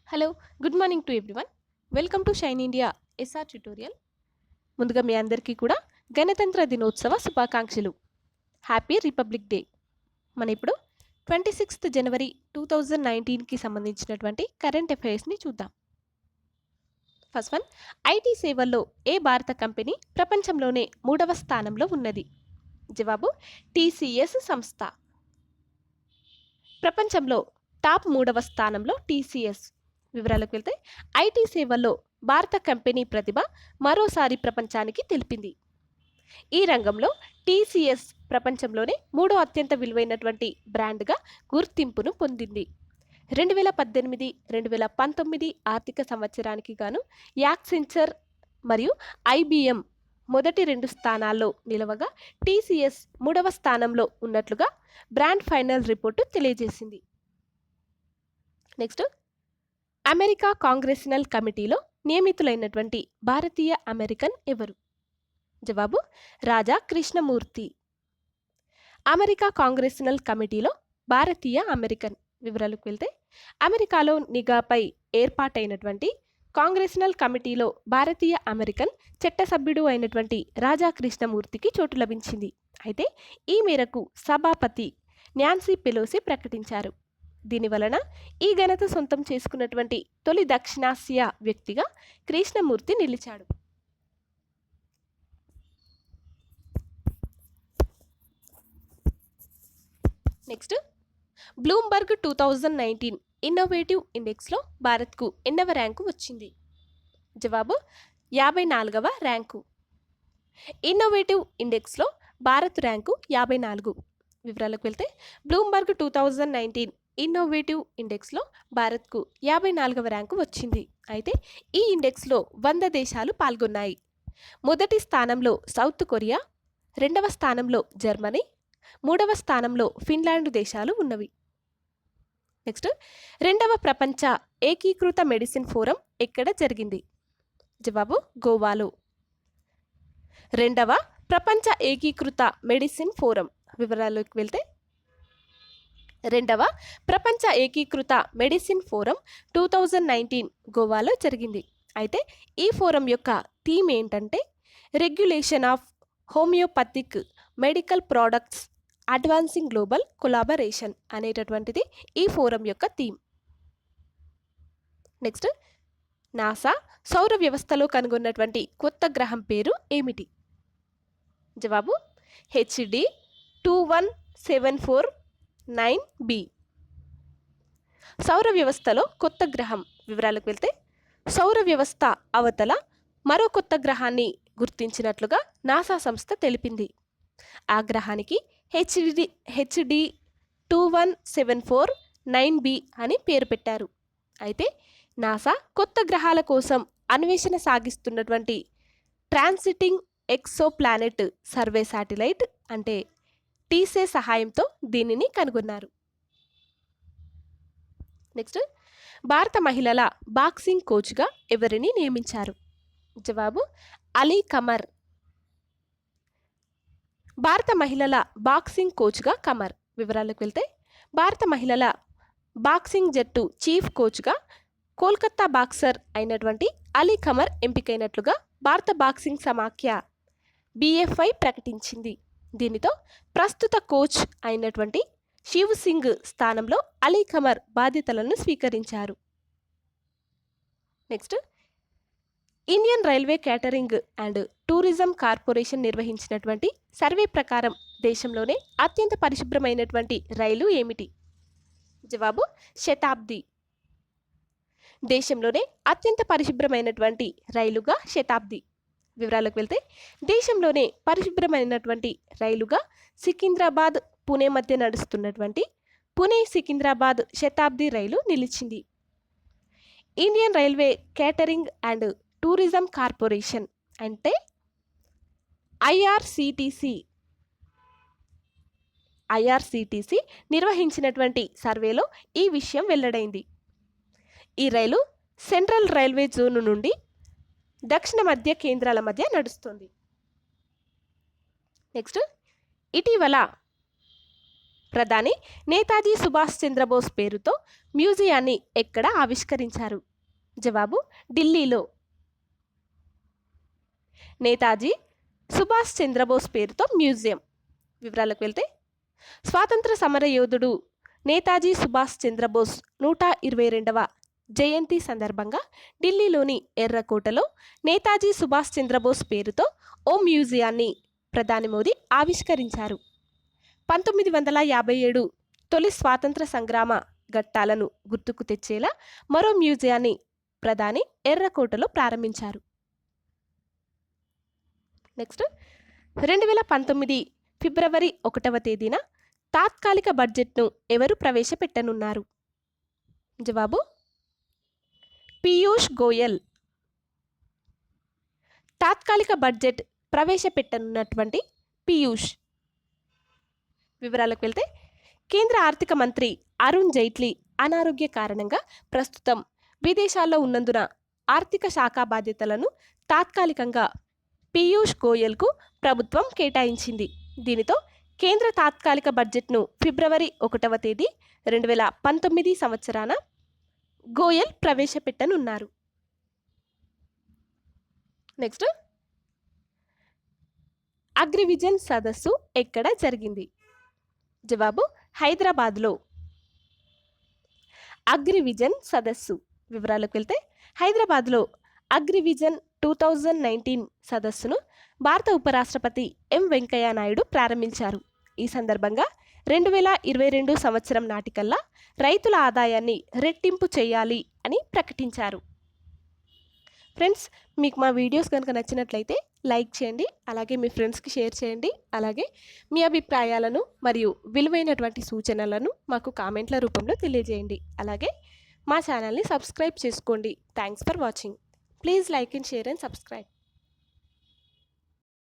Hello, good morning to everyone. Welcome to Shine India SR tutorial. ముందుగా మీ అందరికీ కూడా గణతంత్ర దినోత్సవ శుభాకాంక్షలు. Happy republic day. మన ఇప్పుడు 26th జనవరి 2019కి సంబంధించినటువంటి కరెంట్ అఫైర్స్ని చూద్దాం. ఫస్ట్ వన్, ఐటీ సేవల్లో ఏ భారత కంపెనీ ప్రపంచంలోనే 3వ స్థానంలో ఉన్నది? జవాబు టీసీఎస్ సంస్థ. ప్రపంచంలో టాప్ 3వ స్థానంలో టీసీఎస్. వివరాలకు వెళ్తే ఐటీ సేవల్లో భారత కంపెనీ ప్రతిభ మరోసారి ప్రపంచానికి తెలిపింది. ఈ రంగంలో టీసీఎస్ ప్రపంచంలోనే 3వ అత్యంత విలువైనటువంటి బ్రాండ్గా గుర్తింపును పొందింది. 2018-2019 ఆర్థిక సంవత్సరానికి గాను యాక్సెంచర్ మరియు ఐబిఎం మొదటి 2 స్థానాల్లో నిలవగా టీసీఎస్ 3వ స్థానంలో ఉన్నట్లుగా బ్రాండ్ ఫైనల్ రిపోర్టు తెలియజేసింది. నెక్స్ట్, అమెరికా కాంగ్రెషనల్ కమిటీలో నియమితులైనటువంటి భారతీయ అమెరికన్ ఎవరు? జవాబు రాజా కృష్ణమూర్తి. అమెరికా కాంగ్రెషనల్ కమిటీలో భారతీయ అమెరికన్. వివరాలకు వెళ్తే అమెరికాలో నిఘాపై ఏర్పాటైనటువంటి కాంగ్రెషనల్ కమిటీలో భారతీయ అమెరికన్ చట్టసభ్యుడు అయినటువంటి రాజా కృష్ణమూర్తికి చోటు లభించింది. అయితే ఈ మేరకు సభాపతి న్యాన్సీ పెలోసి ప్రకటించారు. దీనివలన ఈ ఘనత సొంతం చేసుకున్నటువంటి తొలి దక్షిణాసియా వ్యక్తిగా కృష్ణమూర్తి నిలిచాడు. నెక్స్ట్, బ్లూంబర్గ్ 2019 ఇన్నోవేటివ్ ఇండెక్స్లో భారత్కు ఎన్నవ ర్యాంకు వచ్చింది? జవాబు 54వ ర్యాంకు. ఇన్నోవేటివ్ ఇండెక్స్లో భారత్ ర్యాంకు 54. వివరాలకు వెళ్తే బ్లూంబర్గ్ 2019 ఇన్నోవేటివ్ ఇండెక్స్లో భారత్కు 54వ ర్యాంకు వచ్చింది. అయితే ఈ ఇండెక్స్లో 100 దేశాలు పాల్గొన్నాయి. మొదటి స్థానంలో సౌత్ కొరియా, 2వ స్థానంలో జర్మనీ, 3వ స్థానంలో ఫిన్లాండ్ దేశాలు ఉన్నవి. నెక్స్ట్, 2వ ప్రపంచ ఏకీకృత మెడిసిన్ ఫోరం ఎక్కడ జరిగింది? జవాబు గోవాలో. 2వ ప్రపంచ ఏకీకృత మెడిసిన్ ఫోరం. వివరాల్లోకి వెళ్తే 2వ ప్రపంచ ఏకీకృత మెడిసిన్ ఫోరం 2019 గోవాలో జరిగింది. అయితే ఈ ఫోరం యొక్క థీమ్ ఏంటంటే regulation of homeopathic medical products advancing global collaboration అనేటటువంటిది ఈ ఫోరం యొక్క థీమ్. నెక్స్ట్, నాసా సౌర వ్యవస్థలో కనుగొన్నటువంటి కొత్త గ్రహం పేరు ఏమిటి? జవాబు HD 21749b. సౌర వ్యవస్థలో కొత్త గ్రహం. వివరాలకు వెళ్తే సౌర వ్యవస్థ అవతల మరో కొత్త గ్రహాన్ని గుర్తించినట్లుగా నాసా సంస్థ తెలిపింది. ఆ గ్రహానికి HD 21749b అని పేరు పెట్టారు. అయితే నాసా కొత్త గ్రహాల కోసం అన్వేషణ సాగిస్తున్నటువంటి transiting exoplanet survey satellite అంటే టీసే సహాయంతో దీనిని కనుగొన్నారు. నెక్స్ట్, భారత మహిళల బాక్సింగ్ కోచ్గా ఎవరిని నియమించారు? జవాబు అలీ కమర్. భారత మహిళల బాక్సింగ్ కోచ్గా కమర్. వివరాలకు వెళ్తే భారత మహిళల బాక్సింగ్ జట్టు చీఫ్ కోచ్గా కోల్కతా బాక్సర్ అయినటువంటి అలీ కమర్ ఎంపికైనట్లుగా భారత బాక్సింగ్ సమాఖ్య BFI ప్రకటించింది. దీనితో ప్రస్తుత కోచ్ అయినటువంటి శివ్ సింగ్ స్థానంలో అలీ కమర్ బాధ్యతలను స్వీకరించారు. Next, Indian railway catering and tourism corporation నిర్వహించినటువంటి సర్వే ప్రకారం దేశంలోనే అత్యంత పరిశుభ్రమైనటువంటి రైలు ఏమిటి? జవాబు శతాబ్ది. దేశంలోనే అత్యంత పరిశుభ్రమైనటువంటి రైలుగా శతాబ్ది. వివరాలకు వెళ్తే దేశంలోనే పరిశుభ్రమైనటువంటి రైలుగా సికింద్రాబాద్ పుణే మధ్య నడుస్తున్నటువంటి పుణే సికింద్రాబాద్ శతాబ్ది రైలు నిలిచింది. Indian railway catering and tourism corporation అంటే ఐఆర్సిటిసి నిర్వహించినటువంటి సర్వేలో ఈ విషయం వెల్లడైంది. ఈ రైలు సెంట్రల్ రైల్వే జోన్ నుండి దక్షిణ మధ్య కేంద్రాల మధ్య నడుస్తుంది. నెక్స్ట్, ఇటీవల ప్రధాని నేతాజీ సుభాష్ చంద్రబోస్ పేరుతో మ్యూజియాన్ని ఎక్కడ ఆవిష్కరించారు? జవాబు ఢిల్లీలో. నేతాజీ సుభాష్ చంద్రబోస్ పేరుతో మ్యూజియం. వివరాలకు వెళ్తే స్వాతంత్ర సమర యోధుడు నేతాజీ సుభాష్ చంద్రబోస్ 122వ జయంతి సందర్భంగా ఢిల్లీలోని ఎర్రకోటలో నేతాజీ సుభాష్ చంద్రబోస్ పేరుతో ఓ మ్యూజియాన్ని ప్రధాని మోదీ ఆవిష్కరించారు. 1957 తొలి స్వాతంత్ర సంగ్రామ ఘట్టాలను గుర్తుకు తెచ్చేలా మరో మ్యూజియాన్ని ప్రధాని ఎర్రకోటలో ప్రారంభించారు. నెక్స్ట్ 2019 ఫిబ్రవరి 1వ తేదీన తాత్కాలిక బడ్జెట్ను ఎవరు ప్రవేశపెట్టనున్నారు? జవాబు పీయూష్ గోయల్. తాత్కాలిక బడ్జెట్ ప్రవేశపెట్టనున్నటువంటి పీయూష్. వివరాలకు వెళ్తే కేంద్ర ఆర్థిక మంత్రి అరుణ్ జైట్లీ అనారోగ్య కారణంగా ప్రస్తుతం విదేశాల్లో ఉన్నందున ఆర్థిక శాఖ బాధ్యతలను తాత్కాలికంగా పీయూష్ గోయల్కు ప్రభుత్వం కేటాయించింది. దీనితో కేంద్ర తాత్కాలిక బడ్జెట్ను ఫిబ్రవరి 1వ తేదీ 2019 సంవత్సరాన గోయల్ ప్రవేశపెట్టనున్నారు. నెక్స్ట్ అగ్రివిజన్ సదస్సు ఎక్కడ జరిగింది? జవాబు హైదరాబాద్లో. అగ్రివిజన్ సదస్సు. వివరాలకు వెళ్తే హైదరాబాద్లో అగ్రివిజన్ 2019 సదస్సును భారత ఉపరాష్ట్రపతి ఎం వెంకయ్య నాయుడు ప్రారంభించారు. ఈ సందర్భంగా 2022 సంవత్సరం నాటికల్లా రైతుల ఆదాయాన్ని రెట్టింపు చేయాలి అని ప్రకటించారు. ఫ్రెండ్స్, మీకు మా వీడియోస్ కనుక నచ్చినట్లయితే లైక్ చేయండి, అలాగే మీ ఫ్రెండ్స్కి షేర్ చేయండి, అలాగే మీ అభిప్రాయాలను మరియు విలువైనటువంటి సూచనలను మాకు కామెంట్ల రూపంలో తెలియజేయండి. అలాగే మా ఛానల్ని సబ్స్క్రైబ్ చేసుకోండి. Thanks for watching. Please like and share and subscribe.